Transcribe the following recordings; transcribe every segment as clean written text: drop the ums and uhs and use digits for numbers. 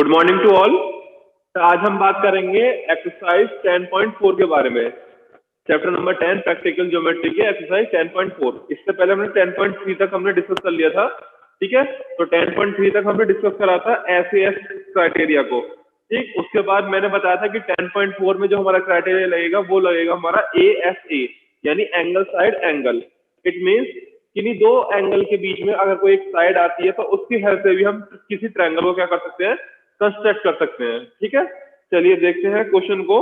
Good morning to all. आज हम बात करेंगे एक्सरसाइज 10.4 के बारे में। चैप्टर नंबर 10 प्रैक्टिकल ज्योमेट्री के एक्सरसाइज 10.4। इससे पहले हमने 10.3 तक हमने डिस्कस कर लिया था, ठीक है। तो 10.3 तक हमने डिस्कस करा था एसएएस क्राइटेरिया को, ठीक। उसके बाद मैंने बताया था कि 10.4 में जो हमारा क्राइटेरिया लगेगा वो लगेगा हमारा एएसए, यानी angle side angle. It means किन्हीं दो एंगल के बीच में अगर कोई एक साइड आती है तो उसकी हेल्प से भी हम किसी ट्रायंगल को क्या कर सकते हैं, कंस्ट्रक्ट कर सकते हैं, ठीक है। चलिए देखते हैं क्वेश्चन को।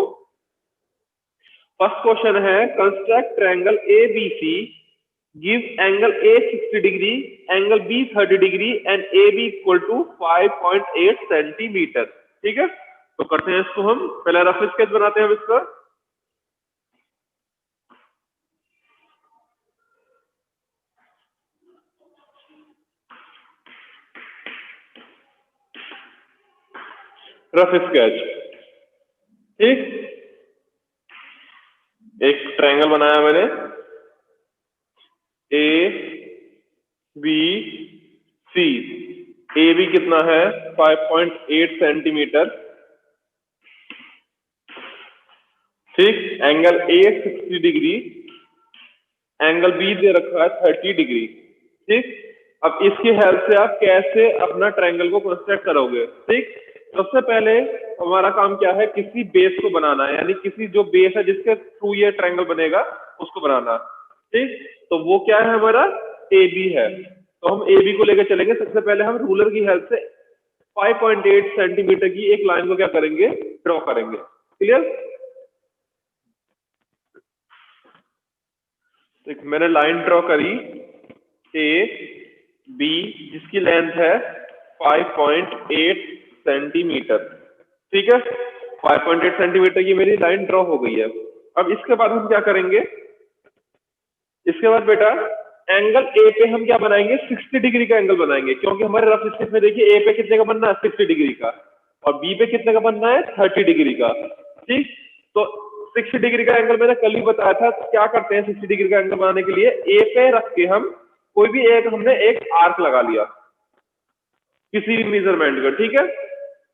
फर्स्ट क्वेश्चन है construct triangle ABC, give angle A 60 degree, angle B 30 degree and A B equal to 5.8 centimetre, ठीक है। तो करते हैं इसको, हम पहले रफ स्केच बनाते हैं हम इसका। रफ स्केच, ठीक। एक ट्रायंगल बनाया मैंने ए बी सी। ए बी कितना है 5.8 सेंटीमीटर, ठीक। Angle A 60 degree, angle B दे रखा है 30 डिग्री, ठीक। अब इसकी हेल्प से आप कैसे अपना ट्रायंगल को कंस्ट्रक्ट करोगे, ठीक। सबसे पहले हमारा काम क्या है, किसी बेस को बनाना है, यानी किसी जो बेस है जिसके थ्रू ये ट्रायंगल बनेगा उसको बनाना, ठीक। तो वो क्या है, हमारा ए बी है। तो हम ए बी को लेकर चलेंगे। सबसे पहले हम रूलर की हेल्प से 5.8 सेंटीमीटर की एक लाइन को क्या करेंगे, ड्रॉ करेंगे। क्लियर। मैंने लाइन ड्रॉ करी ए बी जिसकी लेंथ है 5.8 सेंटीमीटर, ठीक है। 5.8 सेंटीमीटर की मेरी लाइन ड्रॉ हो गई है। अब इसके बाद हम क्या करेंगे, इसके बाद बेटा एंगल ए पे हम क्या बनाएंगे, 60 डिग्री का एंगल बनाएंगे, क्योंकि हमारे रफ स्केच में देखिए ए पे कितने का बनना है, 60 डिग्री का, और बी पे कितने का बनना है, 30 डिग्री का, ठीक। तो 60 डिग्री का एंगल मैंने कल ही बताया था। क्या करते हैं 60 डिग्री का एंगल बनाने के लिए, ए पे रख के हम कोई भी एक हमने एक आर्क लगा लिया किसी भी मेजरमेंट का, ठीक है।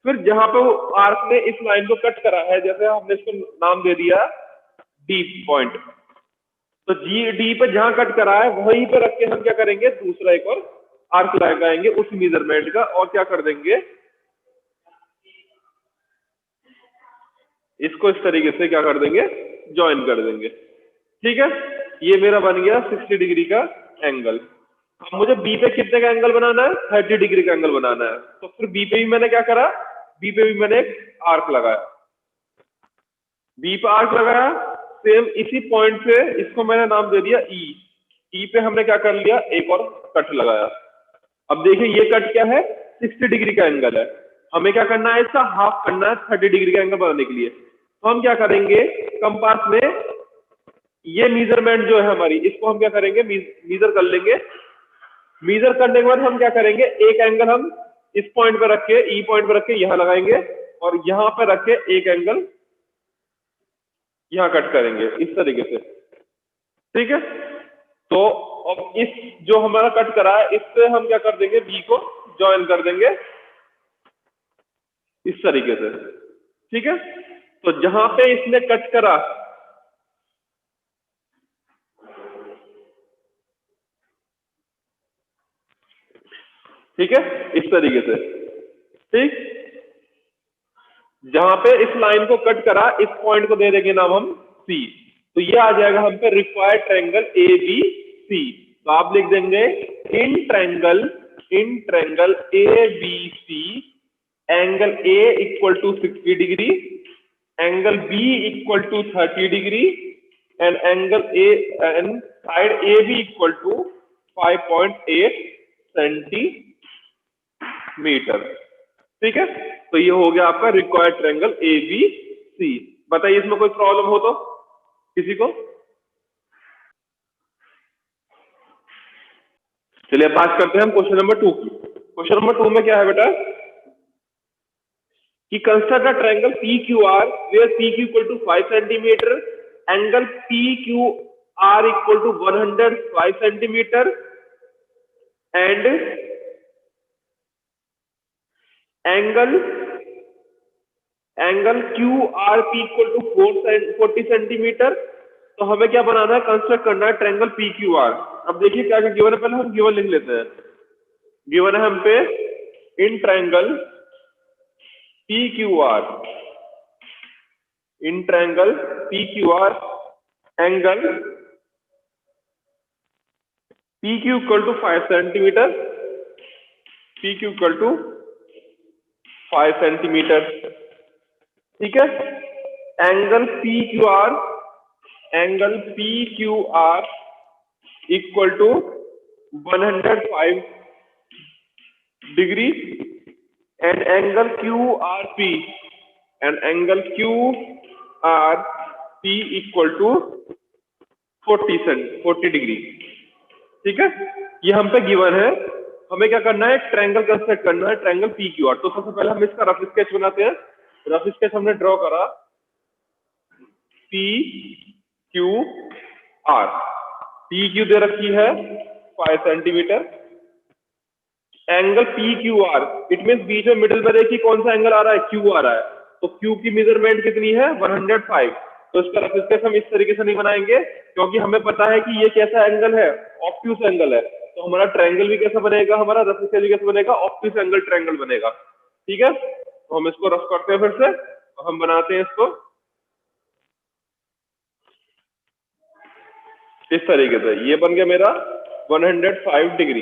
फिर जहां पे वो आर्क ने इस लाइन को कट करा है, जैसे हमने इसको नाम दे दिया डी पॉइंट, तो जी डी पे जहां कट करा है वहीं पे रख के हम क्या करेंगे, दूसरा एक और आर्क लगाएंगे उस मेजरमेंट का, और क्या कर देंगे, इसको इस तरीके से क्या कर देंगे, ज्वाइन कर देंगे, ठीक है। ये मेरा बन गया 60 डिग्री का एंगल। अब मुझे बी पे कितने का एंगल बनाना है, 30 डिग्री का एंगल बनाना है। तो फिर बी पे भी मैंने क्या करा, बी पे भी मैंने एक आर्क लगाया, बी पे आर्क लगाया, सेम इसी पॉइंट पे इसको मैंने नाम दे दिया ई। ई पे हमने क्या कर लिया, एक और कट लगाया। अब देखिए ये कट क्या है, 60 डिग्री का एंगल है। हमें क्या करना है, इसका हाफ करना है 30 डिग्री का एंगल बनाने के लिए। तो हम क्या करेंगे, कंपास में ये मेजरमेंट जो है हमारी, इसको हम क्या करेंगे, मीजर कर लेंगे। मीजर करने के बाद हम क्या करेंगे, एक एंगल हम इस पॉइंट पे रख के, ई पॉइंट पे रख के यहां लगाएंगे, और यहां पे रख के एक एंगल यहां कट करेंगे इस तरीके से, ठीक है। तो अब इस जो हमारा कट करा है इससे हम क्या कर देंगे, बी को ज्वाइन कर देंगे इस तरीके से, ठीक है। तो जहां पे इसने कट करा, ठीक है, इस तरीके से, ठीक। जहां पे इस लाइन को कट करा, इस पॉइंट को दे देंगे नाम हम सी। तो ये आ जाएगा हम पे required triangle A B C. तो आप लिख देंगे in triangle A B C, angle A equal to 60 degree, angle B equal to 30 degree and angle A and side A B equal to 5.8 centimetre, ठीक है। तो ये हो गया आपका required triangle A B C. बताइए इसमें कोई प्रॉब्लम हो तो किसी को। चलिए बात करते हैं हम क्वेश्चन नंबर 2 की। क्वेश्चन नंबर 2 में क्या है बेटा, कि construct a triangle P Q R where P Q equal to 5 centimetre, angle P Q R equal to 105 centimetre and angle angle Q R P equal to 40 centimetre. तो हमें क्या बनाना है, कंस्ट्रक्ट करना है ट्रायंगल पी क्यू आर। अब देखिए क्या क्या गिवन है, पहले हम गिवन लिख लेते हैं। गिवन है हम पे in triangle P Q R, in triangle P Q R angle P Q equal to 5 centimetre, P Q equal to 5 centimetre. ठीक है, angle P Q R, angle P Q R equal to 105 degree and angle Q R P, and angle Q R P equal to 40 degree. ठीक है, ये हम पे given है। हमें क्या करना है, ट्रायंगल कंस्ट्रक्ट करना है, ट्रायंगल पी क्यू आर। तो सबसे पहले हम इसका रफ स्केच बनाते हैं। रफ स्केच हमने ड्रॉ करा, P Q R, P Q दे रखी है 5 centimetre, angle P Q R, it mean बीच में मिडिल में देखिए कौन सा एंगल आ रहा है, क्यू आ रहा है। तो क्यू की मेजरमेंट कितनी है, 105। तो इसका रफ स्केच हम इस तरीके से नहीं बनाएंगे, क्योंकि हमें पता है कि ये कैसा एंगल है, ऑब्ट्यूस एंगल है। तो हमारा ट्रायंगल भी कैसा बनेगा, हमारा रफ स्केच भी कैसा बनेगा, ऑब्ट्यूस एंगल ट्रायंगल बनेगा। ठीक है, तो हम इसको रफ करते हैं फिर से, तो हम बनाते हैं इसको इस तरीके से। ये बन गया मेरा 105 डिग्री।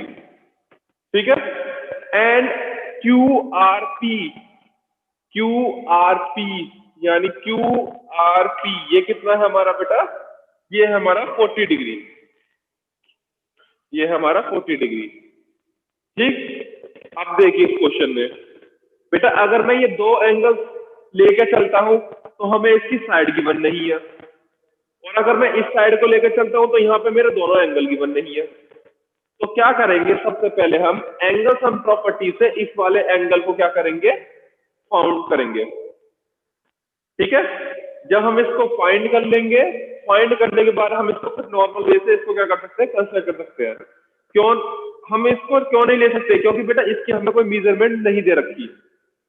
ठीक है, and Q R P, Q R P यानी क्यू आर पी ये कितना है हमारा बेटा, ये है हमारा 40 डिग्री, ये है हमारा 40 डिग्री। ठीक, अब देखिए इस क्वेश्चन में बेटा, अगर मैं ये दो एंगल लेके चलता हूं तो हमें इसकी साइड गिवन नहीं है, और अगर मैं इस साइड को लेकर चलता हूं तो यहाँ पे मेरे दोनों एंगल गिवन नहीं है। तो क्या करेंगे, सबसे पहले हम एंगल सम प्रॉपर्टी से इस वाले एंगल को क्या करेंगे, फाउंड करेंगे। ठीक है, जब हम इसको फाइंड कर लेंगे, फाइंड करने के बाद हम इसको फिर नॉर्मल वे से इसको क्या कर सकते हैं, कंसिडर कर सकते हैं। क्यों हम इसको क्यों नहीं ले सकते, क्योंकि बेटा इसकी हमें कोई मेजरमेंट नहीं दे रखी।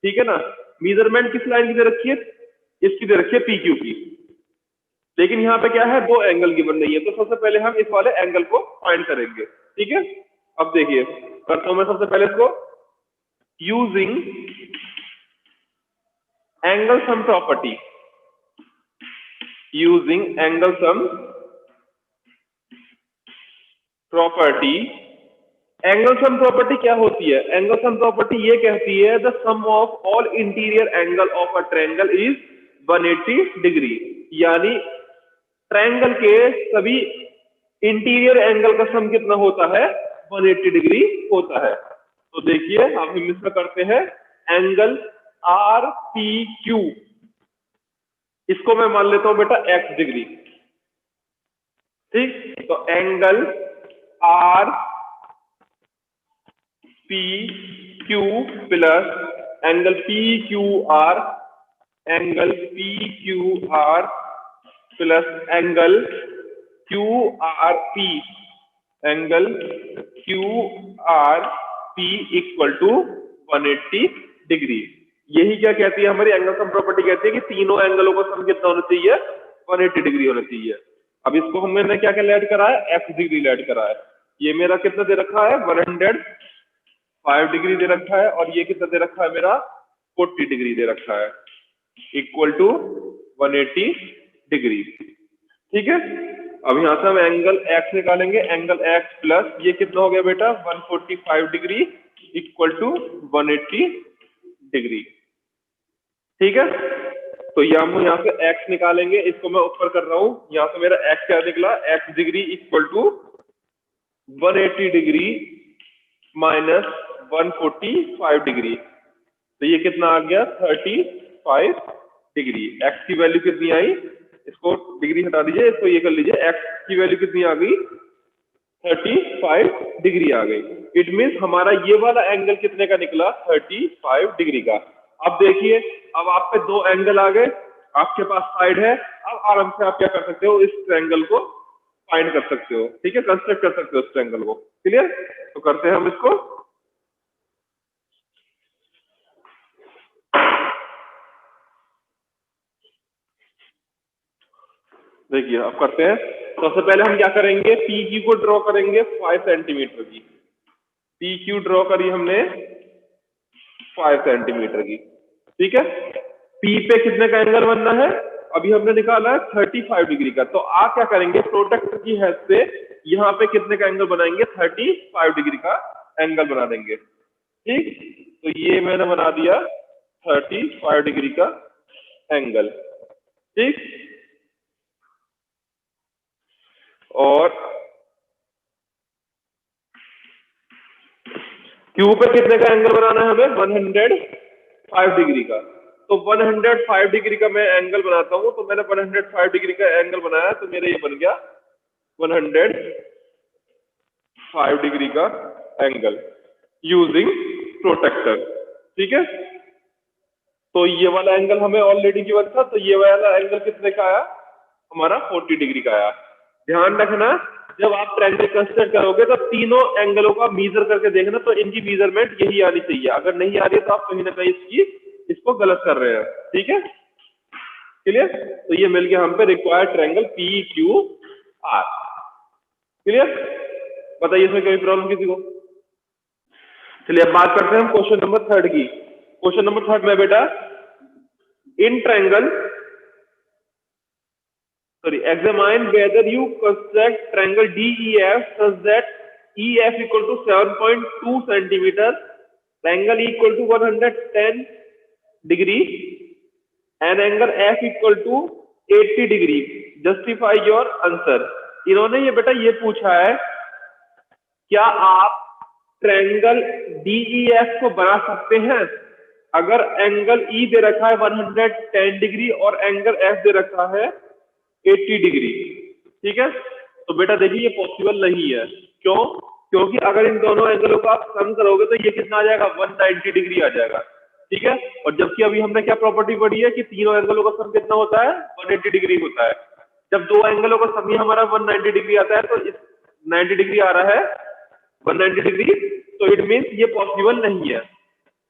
ठीक है ना, मेजरमेंट किस लाइन की दे रखी है, इसकी दे रखी है पी क्यू की, लेकिन यहाँ पे क्या है, दो एंगल गिवन नहीं है। तो सबसे पहले हम इस वाले एंगल को फाइंड करेंगे। ठीक है, अब देखिए करता हूं मैं सबसे पहले इसको, using angle sum property, using angle sum property. Angle sum property क्या होती है, एंगल सम प्रॉपर्टी ये कहती है the sum of all interior angle of a triangle is 180 degree, यानी ट्रायंगल के सभी इंटीरियर एंगल का सम कितना होता है, 180 डिग्री होता है। तो देखिए अब हम इसमें करते हैं एंगल आर पी क्यू, इसको मैं मान लेता हूं बेटा x डिग्री। ठीक, तो angle R P Q plus angle P Q R, angle P Q R plus angle Q R P, angle Q R P equal to 180 degree. यही क्या कहती है हमारी एंगल सम प्रॉपर्टी, कहती है कि तीनों एंगलों का सम कितना होना चाहिए, 180 डिग्री होना चाहिए। अब इसको हमने क्या क्या ऐड करा है, x डिग्री ऐड करा है। ये मेरा कितना दे रखा है, 105 डिग्री दे रखा है, और ये कितना दे रखा है मेरा, 40 डिग्री दे रखा है, इक्वल टू 180 डिग्री। ठीक है, अब यहां से हम एंगल x निकालेंगे, एंगल x प्लस ये कितना हो गया बेटा, 145 डिग्री इक्वल टू 180 डिग्री। ठीक है, तो ये हम यहाँ से x निकालेंगे, इसको मैं ऊपर कर रहा हूं, यहाँ से मेरा x क्या निकला, x degree equal to 180 degree minus 145 degree, तो ये कितना आ गया, 35 डिग्री। x की वैल्यू कितनी आई, इसको डिग्री हटा दीजिए, इसको ये कर लीजिए, x की वैल्यू कितनी आ गई, 35 डिग्री आ गई। इट मीन्स हमारा ये वाला एंगल कितने का निकला, 35 डिग्री का। अब देखिए, अब आप पे दो एंगल आ गए, आपके पास साइड है, अब आराम से आप क्या कर सकते हो, इस ट्रायंगल को फाइंड कर सकते हो। ठीक है, कंस्ट्रक्ट कर सकते हो इस ट्रायंगल को। क्लियर, तो करते हैं हम इसको। देखिए अब करते हैं। सबसे पहले हम क्या करेंगे, पी क्यू को ड्रॉ करेंगे 5 सेंटीमीटर की। पी क्यू ड्रॉ करी हमने 5 सेंटीमीटर की, ठीक है। पी पे कितने का एंगल बनना है, अभी हमने निकाला है 35 डिग्री का। तो आप क्या करेंगे, प्रोटेक्टर की हेल्प से यहाँ पे कितने का एंगल बनाएंगे, 35 डिग्री का एंगल बना देंगे, ठीक। तो ये मैंने बना दिया 35 डिग्री का एंगल, ठीक। और क्यू पे कितने का एंगल बनाना है हमें, 105 डिग्री का। तो 105 डिग्री का मैं एंगल बनाता हूं। तो मैंने 105 डिग्री का एंगल बनाया, तो मेरा ये बन गया 105 डिग्री का एंगल यूजिंग प्रोटेक्टर, ठीक है। तो ये वाला एंगल हमें ऑलरेडी गिवन था, तो ये वाला एंगल कितने का आया, हमारा 40 डिग्री का आया। ध्यान रखना, जब आप ट्रायंगल कंस्ट्रक्ट करोगे तो तीनों एंगलों का मीजर करके देखना, तो इनकी मीजरमेंट यही आनी चाहिए। अगर नहीं आ रही है तो आप कहीं ना कहीं इसको गलत कर रहे हैं, ठीक है, क्लियर। तो ये मिल गया हम पे required triangle P Q are, clear. बताइए इसमें कोई प्रॉब्लम किसी को। चलिए अब बात करते हैं हम क्वेश्चन नंबर 3 की। क्वेश्चन नंबर 3 में बेटा, in triangle examine whether you construct triangle DEF such that EF equal to 7.2 centimeter, angle equal to 110 degree, and angle F equal to 80 degree. Justify your answer. इन्होंने ये बेटा ये पूछा है, क्या आप ट्रायंगल DEF को बना सकते हैं अगर एंगल E दे रखा है 110 डिग्री और एंगल F दे रखा है 80 डिग्री, ठीक है। तो बेटा देखिए ये पॉसिबल नहीं है, क्यों, क्योंकि अगर इन दोनों एंगलों को आप सम करोगे तो ये कितना आ जाएगा, 190 डिग्री आ जाएगा, ठीक है। और जबकि अभी हमने क्या प्रॉपर्टी पढ़ी है कि तीनों एंगलों का सम कितना होता है, 180 डिग्री होता है। जब दो एंगलों का सम ही हमारा 190 डिग्री आता है, तो इस 90 डिग्री आ रहा है 190 डिग्री, तो इट मीन्स ये पॉसिबल नहीं है।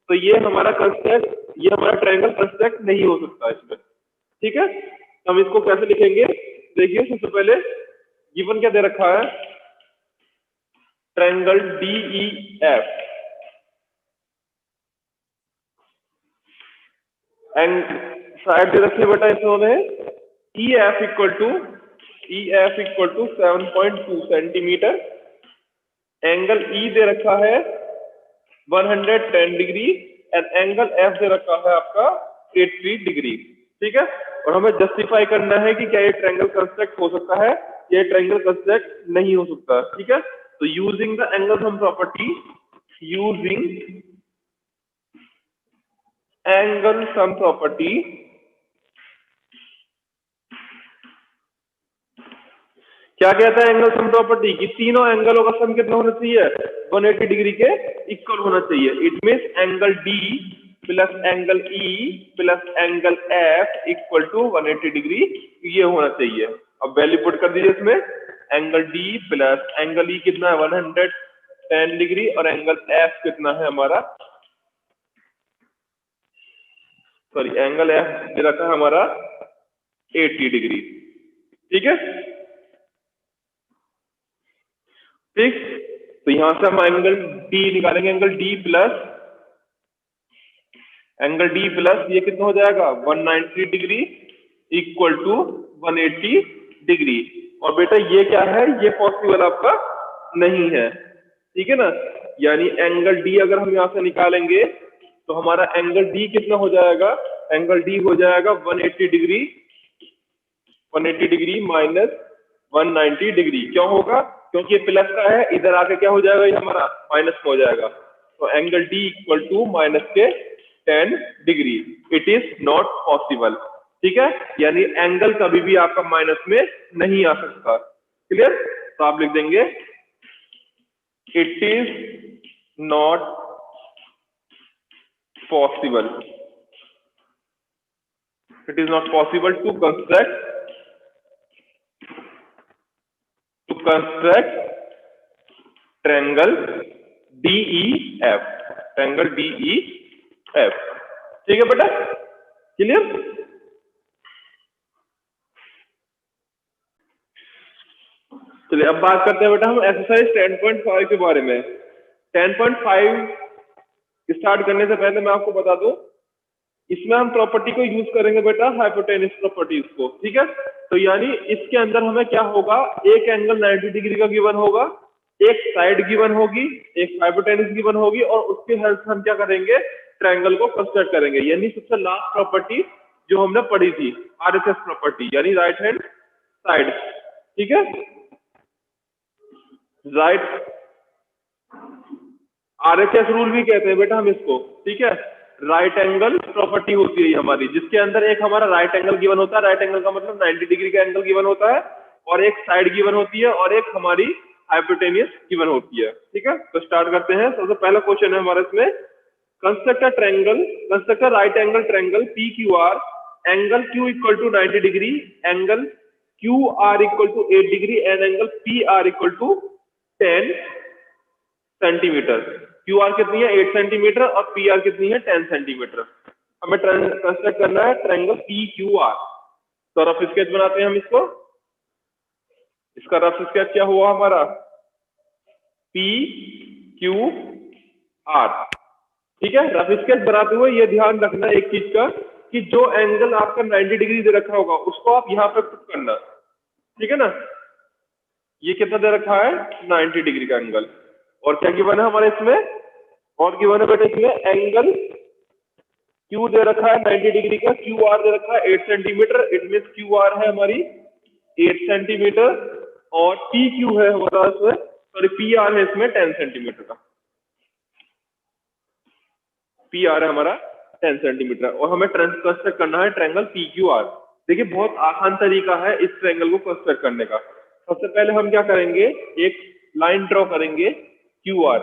तो ये हमारा कंस्ट्रक्ट, ये हमारा ट्रायंगल कंस्ट्रक्ट नहीं हो सकता इसमें, ठीक है। हम इसको कैसे लिखेंगे, देखिए सबसे पहले गिवन क्या दे रखा है, ट्रायंगल DEF एंड साइड दे रखी है बेटा इन्होंने EF equal to 7.2 centimetre, angle E दे रखा है 110 डिग्री एंड एंगल F दे रखा है आपका 80 डिग्री, ठीक है। और हमें जस्टिफाई करना है कि क्या ये ट्रायंगल कंस्ट्रक्ट हो सकता है, ये ट्रायंगल कंस्ट्रक्ट नहीं हो सकता, ठीक है। तो using the angle sum property, using angle sum property, क्या कहता है एंगल सम प्रॉपर्टी की तीनों एंगलों का सम कितना होना चाहिए, 180 डिग्री के इक्वल होना चाहिए। It means angle D plus angle E plus angle F equal to 180 degree, ये होना चाहिए। अब वैल्यू पुट कर दीजिए इसमें, angle D plus angle E कितना है 110 डिग्री और एंगल F कितना है हमारा, सॉरी एंगल F दे रखा है हमारा 80 डिग्री, ठीक है, ठीक। तो यहां से हम एंगल D निकालेंगे, एंगल D प्लस ये कितना हो जाएगा 190 डिग्री इक्वल टू 180 डिग्री। और बेटा ये क्या है, ये पॉसिबल आपका नहीं है, ठीक है ना। यानी एंगल D अगर हम यहां से निकालेंगे तो हमारा एंगल D कितना हो जाएगा, एंगल D हो जाएगा 180 डिग्री माइनस 190 डिग्री। क्यों होगा, क्योंकि ये प्लस का है, इधर आके क्या हो जाएगा, ये हमारा माइनस में हो जाएगा। तो angle D equal to minus के 10 degree, it is not possible, ठीक है। यानी एंगल कभी भी आपका माइनस में नहीं आ सकता, क्लियर। तो आप लिख देंगे it is not possible, it is not possible to construct triangle DEF, triangle DEF, ठीक है बेटा, क्लियर। चलिए अब बात करते हैं बेटा हम एक्सरसाइज 10.5 के बारे में। 10.5 स्टार्ट करने से पहले मैं आपको बता दूं, इसमें हम प्रॉपर्टी को यूज करेंगे बेटा, हाइपोटेन्यूज प्रॉपर्टीज को, ठीक है। तो यानी इसके अंदर हमें क्या होगा, एक एंगल 90 डिग्री का गिवन होगा, एक साइड गिवन होगी, एक हाइपोटेन्यूज गिवन होगी, और उसके हेल्प से हम क्या करेंगे, ट्रायंगल को कंस्ट्रक्ट करेंगे। यानी सबसे लास्ट प्रॉपर्टी जो हमने पढ़ी थी, आरएचएस प्रॉपर्टी, यानी राइट हैंड साइड, ठीक है, राइट आरएचएस रूल भी कहते हैं बेटा हम इसको, ठीक है। राइट एंगल प्रॉपर्टी होती है हमारी, जिसके अंदर एक हमारा राइट एंगल गिवन होता है, राइट एंगल का मतलब 90 डिग्री का एंगल गिवन होता है, और एक साइड गिवन होती है, और एक हमारी हाइपोटेन्यूज गिवन होती है, ठीक है। तो स्टार्ट करते हैं। सबसे पहला क्वेश्चन है हमारा इसमें, construct a triangle, construct a right angle triangle P Q R, angle Q equal to 90 degree, angle Q R equal to 8 degree, and angle P R equal to 10 centimetre. Q R कितनी है 8 centimetre, और P R कितनी है 10 centimetre. हमें construct करना है triangle P Q are. तो rough sketch बनाते हैं हम इसको। इसका रफ स्केच क्या हुआ हमारा, पी क्यू आर, ठीक है। रफ स्केच बनाते हुए ये ध्यान रखना एक चीज का, कि जो एंगल आपका 90 डिग्री दे रखा होगा उसको आप यहाँ पे पुट करना, ठीक है ना। ये कितना दे रखा है 90 डिग्री का एंगल, और क्या गिवन है हमारे इसमें, और गिवन है बेटा इसमें एंगल क्यू दे रखा है 90 डिग्री का, क्यू आर दे रखा है 8 centimetre, it mean Q R है हमारी 8 सेंटीमीटर, और पी क्यू है हमारा इसमें, सॉरी पी आर है इसमें 10 सेंटीमीटर का, पी आर है हमारा 10 सेंटीमीटर, और हमें कंस्ट्रक्ट करना है ट्रायंगल पी क्यू आर। देखिए बहुत आसान तरीका है इस ट्रायंगल को कंस्ट्रक्ट करने का। सबसे पहले हम क्या करेंगे, एक लाइन ड्रॉ करेंगे क्यू आर,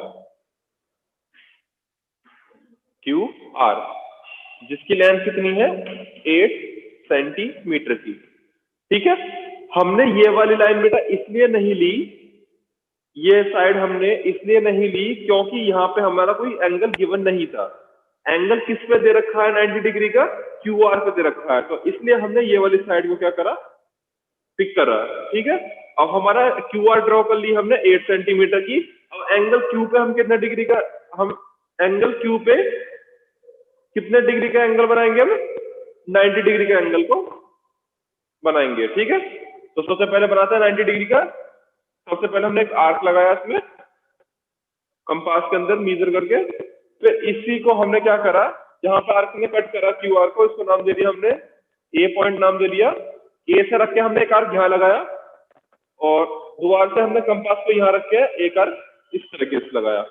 क्यू आर जिसकी लेंथ कितनी है 8 सेंटीमीटर की, ठीक है। हमने ये वाली लाइन बेटा इसलिए नहीं ली, ये साइड हमने इसलिए नहीं ली क्योंकि यहाँ पे हमारा कोई एंगल गिवन नहीं था। एंगल किस पे दे रखा है 90 डिग्री का, क्यू आर पे दे रखा है, तो इसलिए हमने ये वाली साइड को क्या करा, पिक करा, ठीक है। अब हमारा क्यू आर ड्रॉ कर ली हमने 8 सेंटीमीटर की। अब एंगल क्यू पे हम कितने डिग्री का, हम एंगल क्यू पे कितने डिग्री का एंगल बनाएंगे, हम 90 डिग्री का एंगल को बनाएंगे, ठीक है। तो सबसे पहले बनाते हैं 90 डिग्री का। सबसे पहले हमने एक आर्क लगाया इसमें कंपास के अंदर मेजर करके, फिर इसी को हमने क्या करा, जहां पर आर्क ने कट करा क्यू आर को, इसको नाम दे दिया हमने ए पॉइंट, नाम दे दिया। ए से रख के हमने एक आर्क यहाँ लगाया, और दोबारा से हमने कंपास को यहाँ रख के एक आर्क इस तरीके से लगाया।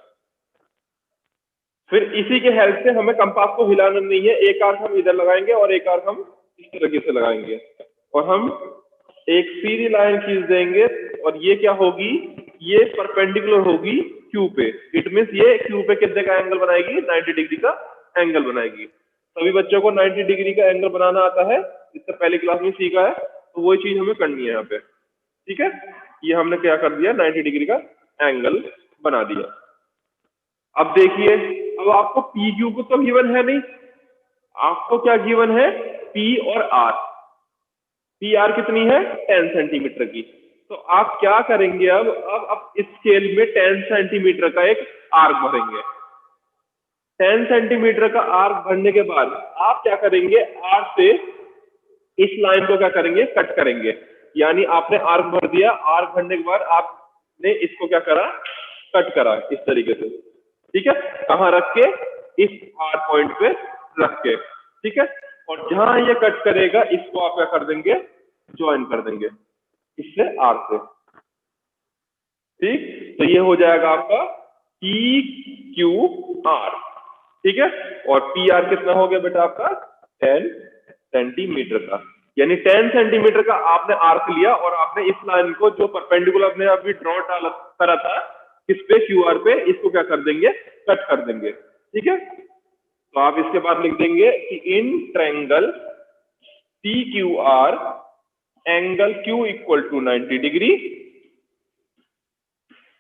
फिर इसी के हेल्प से हमें कंपास को हिलाना नहीं है, एक आर्क हम इधर लगाएंगे और एक आर्क हम इस तरीके से लगाएंगे, और हम एक सीधी लाइन खींच देंगे, और ये क्या होगी, ये परपेंडिकुलर होगी क्यू पे। इट मीन्स ये क्यू पे कितने का एंगल बनाएगी, 90 डिग्री का एंगल बनाएगी। सभी बच्चों को 90 डिग्री का एंगल बनाना आता है, इससे पहली क्लास में सीखा है, तो वही चीज हमें करनी है यहाँ पे, ठीक है। ये हमने क्या कर दिया, 90 डिग्री का एंगल बना दिया। अब देखिए, अब आपको पी क्यू को तो गिवन है नहीं, आपको क्या गिवन है, पी और आर। पी आर कितनी है 10 सेंटीमीटर की। तो आप क्या करेंगे, अब इस स्केल में 10 सेंटीमीटर का एक आर्क भरेंगे। 10 सेंटीमीटर का आर्क भरने के बाद आप क्या करेंगे, आर्क से इस लाइन को क्या करेंगे, कट करेंगे। यानी आपने आर्क भर दिया, आर्क भरने के बाद आपने इसको क्या करा, कट करा इस तरीके से, ठीक है। कहां रख के, इस आर पॉइंट पे रख के, ठीक है। और जहां ये कट करेगा इसको आप क्या कर देंगे, ज्वाइन कर देंगे इससे आर से, ठीक। तो ये हो जाएगा आपका पी क्यू आर, ठीक है। और पी आर कितना हो गया बेटा आपका 10 सेंटीमीटर का। यानी 10 सेंटीमीटर का आपने आर्क लिया, और आपने इस लाइन को जो परपेंडिकुलर अपने अभी ड्रॉ करा था किस पे, क्यू आर पे, इसको क्या कर देंगे, कट कर देंगे, ठीक है। तो आप इसके बाद लिख देंगे कि in triangle P Q R angle Q equal to 90 degree,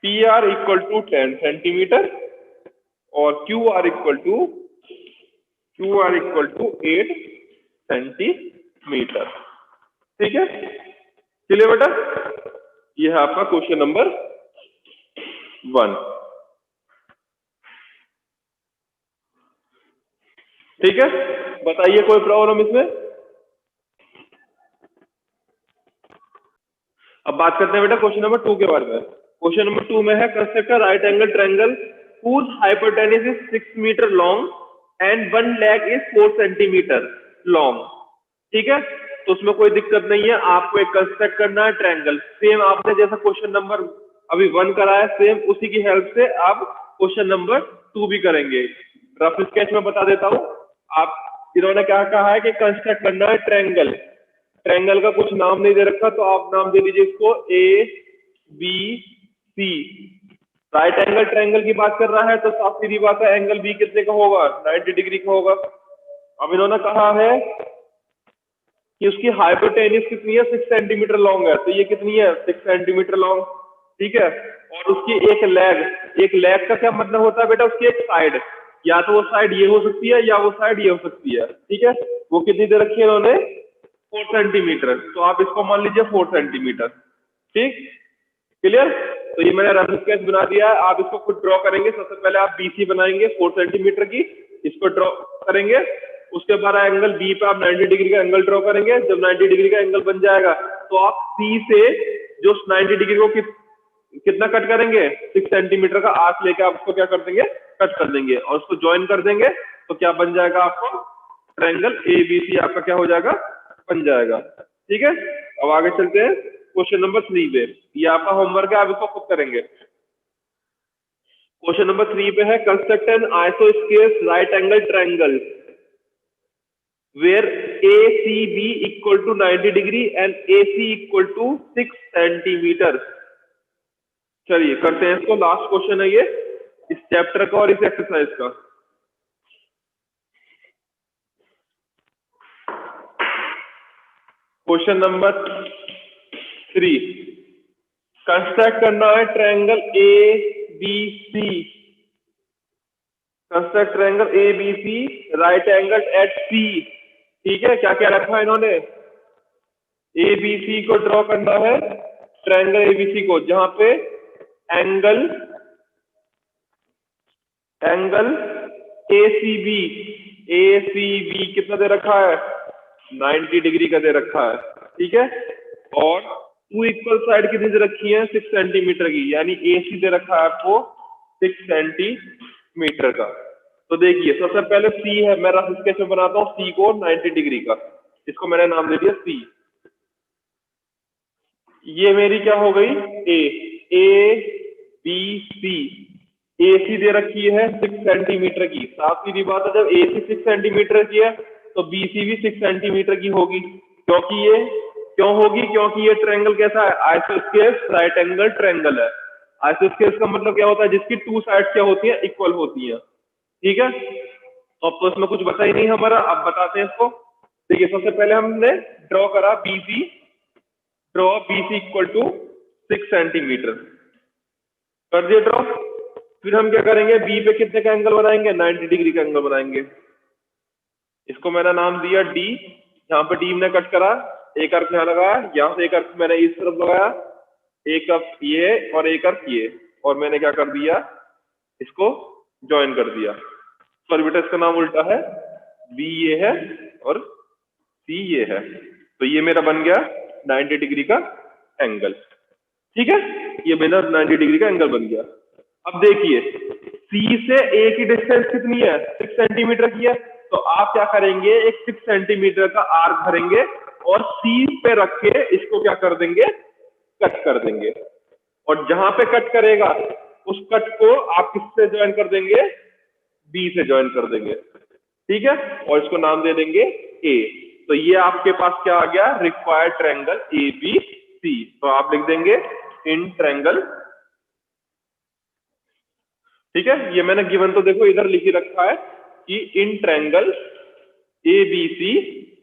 P R equal to 10 centimetre, और Q R equal to 8 centimetre, ठीक है। चलिए बेटा, ये है आपका क्वेश्चन नंबर 1। ठीक है, बताइए कोई प्रॉब्लम इसमें। अब बात करते हैं बेटा क्वेश्चन नंबर 2 के बारे में। क्वेश्चन नंबर 2 में है construct a right angle triangle whose hypotenuse is 6 metre long and one leg is 4 centimetre long. ठीक है, तो उसमें कोई दिक्कत नहीं है, आपको एक कंस्ट्रक्ट करना है ट्रायंगल, सेम आपने जैसा क्वेश्चन नंबर अभी 1 कराया सेम उसी की हेल्प से आप क्वेश्चन नंबर 2 भी करेंगे। रफ स्केच में बता देता हूं। आप इन्होंने क्या कहा है कि कंस्ट्रक्ट करना है ट्रायंगल, ट्रायंगल का कुछ नाम नहीं दे रखा तो आप नाम दे दीजिए इसको A B C. Right angle triangle की बात कर रहा है तो साफ सीधी बात है, एंगल बी कितने का होगा, 90 डिग्री का होगा। अब इन्होंने कहा है कि उसकी हाइपोटेन्यूज कितनी है, 6 सेंटीमीटर लॉन्ग है, तो ये कितनी है, 6 सेंटीमीटर लॉन्ग। ठीक है, और उसकी एक लेग का क्या मतलब होता है बेटा, उसकी एक साइड, या तो वो साइड ये हो सकती है या वो साइड ये हो सकती है। ठीक है, वो कितनी दे रखी है इन्होंने, 4 सेंटीमीटर, तो आप इसको मान लीजिए 4 सेंटीमीटर। ठीक, क्लियर। तो ये मैंने रफ स्केच बना दिया है, आप इसको खुद ड्रॉ करेंगे। सबसे पहले आप बीसी बनाएंगे 4 सेंटीमीटर की, इसको ड्रॉ करेंगे। उसके बाद एंगल बी पे आप 90 डिग्री का एंगल ड्रॉ करेंगे। जब 90 डिग्री का एंगल बन जाएगा तो आप सी से जो 90 डिग्री को कितना कट करेंगे, 6 सेंटीमीटर का आर्क लेके आप उसको क्या कर देंगे, कट कर देंगे और उसको ज्वाइन कर देंगे। तो क्या बन जाएगा आपको, ट्रायंगल ए बी सी आपका क्या हो जाएगा, बन जाएगा। ठीक है, अब आगे चलते हैं क्वेश्चन नंबर 3 पे। ये आपका होमवर्क है, आप इसको खुद करेंगे। क्वेश्चन नंबर 3 पे है construct an isosceles right angle triangle where ACB equal to 90 degree and AC equal to 6 centimetre. चलिए करते हैं इसको, लास्ट क्वेश्चन है ये इस चैप्टर का और इस एक्सरसाइज का। क्वेश्चन नंबर 3, कंस्ट्रक्ट करना है triangle A B C. Construct triangle A B C right angle at C. ठीक है, क्या क्या रखा है इन्होंने, ए बी सी को ड्रॉ करना है, ट्रायंगल ए बी सी को, जहां पे एंगल ए सी बी कितना दे रखा है, 90 डिग्री का दे रखा है। ठीक है, और टू इक्वल साइड कितनी दे रखी है, 6 सेंटीमीटर की, यानी ए सी दे रखा है आपको 6 सेंटीमीटर का। तो देखिए सबसे पहले सी है, मैं रफ स्केच में बनाता हूँ सी को 90 डिग्री का, इसको मैंने नाम दे दिया सी। ये मेरी क्या हो गई, ए बी सी। ए सी दे रखी है 6 सेंटीमीटर की, साफ सीधी बात है, जब ए सी 6 सेंटीमीटर की है तो बी सी भी 6 सेंटीमीटर की होगी। क्यों होगी, क्योंकि ये ट्रायंगल कैसा है, आइसोस्केल्स राइट एंगल ट्रायंगल है। आइसोस्केल्स का मतलब क्या होता है, जिसकी 2 साइड्स क्या होती है, इक्वल होती है। ठीक है, तो अब तो इसमें कुछ बता ही नहीं हमारा, अब बताते हैं इसको। देखिए सबसे पहले हमने ड्रॉ करा BC, draw BC equal to 6 centimetre, कर दिया ड्रॉ। फिर हम क्या करेंगे, बी पे कितने का एंगल बनाएंगे, 90 डिग्री का एंगल बनाएंगे। इसको मैंने नाम दिया डी, यहाँ पे डी ने कट करा, एक अर्थ यहाँ लगाया, यहाँ से एक अर्थ मैंने इस तरफ लगाया, एक अर्थ ये और एक अर्थ ये, और मैंने क्या कर दिया, इसको ज्वाइन कर दिया। सॉरी बेटा इसका नाम उल्टा है, बी ये है और सी ये है, तो ये मेरा बन गया 90 डिग्री का एंगल। ठीक है, ये मेरा 90 डिग्री का एंगल बन गया। अब देखिए सी से ए की डिस्टेंस कितनी है, 6 सेंटीमीटर की है, तो आप क्या करेंगे, एक 6 सेंटीमीटर का आर्क भरेंगे और सी पे रख के इसको क्या कर देंगे, कट कर देंगे। और जहां पे कट करेगा उस कट को आप किससे ज्वाइन कर देंगे, बी से ज्वाइन कर देंगे। ठीक है, और इसको नाम दे देंगे ए। तो ये आपके पास क्या आ गया, required triangle A B C. तो आप लिख देंगे इन ट्रायंगल। ठीक है, ये मैंने गिवन तो देखो इधर लिख ही रखा है कि in triangle A B C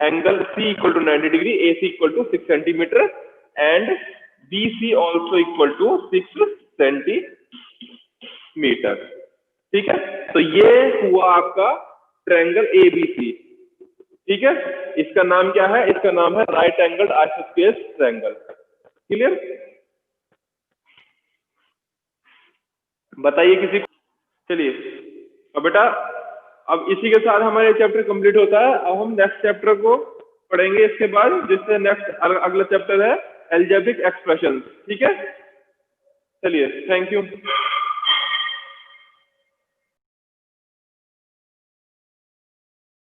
angle C equal to 90 degree, A C equal to 6 centimetre and B C also equal to 6 centimetre. ठीक है, तो ये हुआ आपका ट्रायंगल ए बी सी। ठीक है, इसका नाम क्या है, इसका नाम है right angle isosceles triangle. Clear. बताइए किसी को। चलिए अब बेटा, अब इसी के साथ हमारा चैप्टर कंप्लीट होता है। अब हम नेक्स्ट चैप्टर को पढ़ेंगे इसके बाद, जिससे नेक्स्ट अगला चैप्टर है एल्जेब्रिक एक्सप्रेशन। ठीक है, चलिए, थैंक यू।